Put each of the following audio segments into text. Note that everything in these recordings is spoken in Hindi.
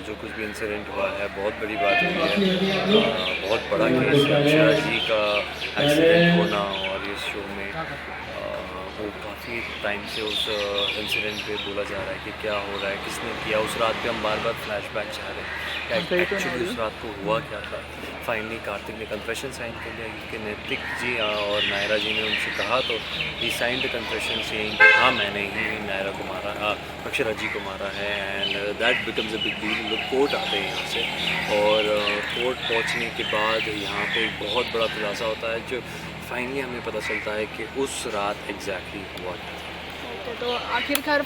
जो कुछ भी इंसिडेंट हुआ है बहुत बड़ी बात हुई है। बहुत बड़ा केस है अक्षरा जी का एक्सीडेंट होना, और इस शो में वो काफ़ी टाइम से उस इंसिडेंट पे बोला जा रहा है कि क्या हो रहा है, किसने किया। उस रात पे हम बार बार फ्लैशबैक चाह रहे हैं कि एक्चुअली उस रात को हुआ क्या था। फाइनली कार्तिक ने कन्फेशन साइन कर लिया, क्योंकि नैतिक जी और नायरा जी ने उनसे कहा, तो ही साइन द कन्फेशन सेइंग कि हाँ मैंने ही नायरा को मारा, अक्षरा जी को मारा है। And that becomes a big deal. लोग कोर्ट आते हैं यहाँ से, और कोर्ट पहुँचने के बाद यहाँ पे एक बहुत बड़ा खुलासा होता है, जो फाइनली हमें पता चलता है कि उस रात एग्जैक्टली हुआ क्या था। तो आखिरकार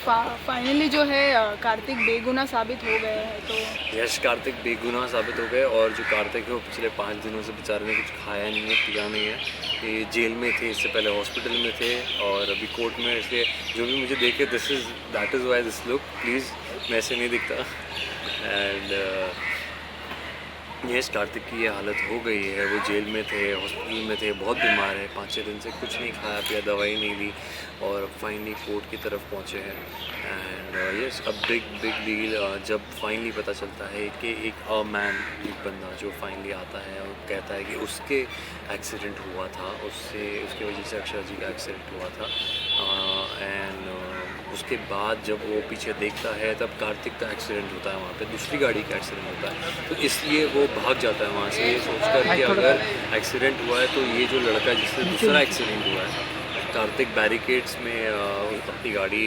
फाइनली जो है कार्तिक बेगुनाह साबित हो गए हैं। तो यस, कार्तिक बेगुनाह साबित हो गए, और जो कार्तिक है वो पिछले 5 दिनों से बेचारे ने कुछ खाया नहीं है, पिया नहीं है। ये जेल में थे, इससे पहले हॉस्पिटल में थे, और अभी कोर्ट में। इसलिए जो भी मुझे देखे, that is why this look, please मैं ऐसे नहीं दिखता। एंड यस, कार्तिक की ये हालत हो गई है। वो जेल में थे, हॉस्पिटल में थे, बहुत बीमार है, 5-6 दिन से कुछ नहीं खाया पिया, दवाई नहीं ली, और फाइनली कोर्ट की तरफ पहुँचे हैं। And yes, a big deal जब फाइनली पता चलता है कि एक एक बंदा जो फाइनली आता है और कहता है कि उसके एक्सीडेंट हुआ था, उसकी वजह से अक्षरा जी का एक्सीडेंट हुआ था। एंड उसके बाद जब वो पीछे देखता है, तब कार्तिक का एक्सीडेंट होता है, वहाँ पे दूसरी गाड़ी का एक्सीडेंट होता है। तो इसलिए वो भाग जाता है वहाँ से, ये सोचकर कि अगर एक्सीडेंट हुआ है तो ये जो लड़का जिससे दूसरा एक्सीडेंट हुआ है, कार्तिक बैरिकेड्स में अपनी गाड़ी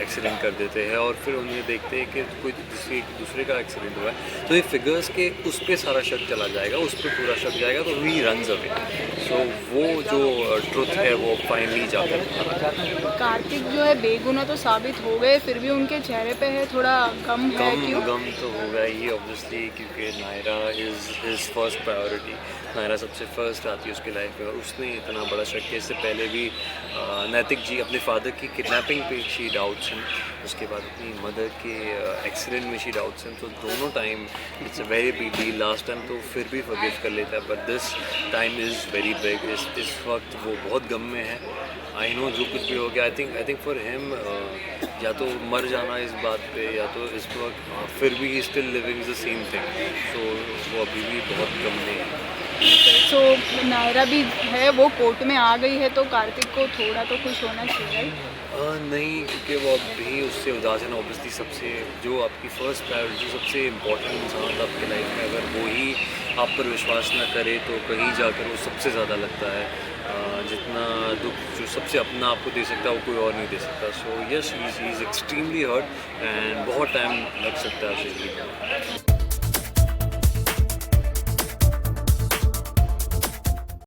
एक्सीडेंट कर देते हैं, और फिर उन्हें देखते हैं कि कोई दूसरे का एक्सीडेंट हुआ है। तो ये फिगर्स के उस पर सारा शक चला जाएगा, उस पर पूरा शक जाएगा, तो ही रन्स अवे। सो वो जो ट्रुथ है वो फाइनली जाकर कार्तिक जो है बेगुनाह तो साबित हो गए, फिर भी उनके चेहरे पे है थोड़ा गम है। क्यों? गम तो होगा ही ऑब्वियसली, क्योंकि Naira is his first priority. Naira सबसे फर्स्ट आती है उसकी लाइफ में, और उसने इतना बड़ा शक किया। इससे पहले भी नैतिक जी अपने फादर की किडनैपिंग पे शी डाउट्स हैं, उसके बाद अपनी मदर के एक्सीडेंट में शी डाउट्स हैं। तो दोनों time it's a very big deal. Last time तो फिर भी फॉरगिव कर लेता है, but this time is very big. इस वक्त वो बहुत गम में है। आई नो जो कुछ भी हो गया, आई थिंक फॉर हिम या तो मर जाना इस बात पे, या तो इस वक्त फिर भी he still living the same thing. So वो अभी भी बहुत गम में है। तो नायरा भी है, वो कोर्ट में आ गई है, तो कार्तिक को थोड़ा तो खुश होना चाहिए। नहीं, क्योंकि वो अभी उससे उदास है ना। ऑब्वियसली सबसे जो आपकी फ़र्स्ट प्रायोरिटी, सबसे इम्पोर्टेंट इंसान था आपकी लाइफ में, अगर वो ही आप पर विश्वास ना करे, तो कहीं जाकर वो सबसे ज़्यादा लगता है। जितना दुख जो सबसे अपना आपको दे सकता है, वो कोई और नहीं दे सकता। So yes, he is extremely hurt, and बहुत टाइम लग सकता है उसे।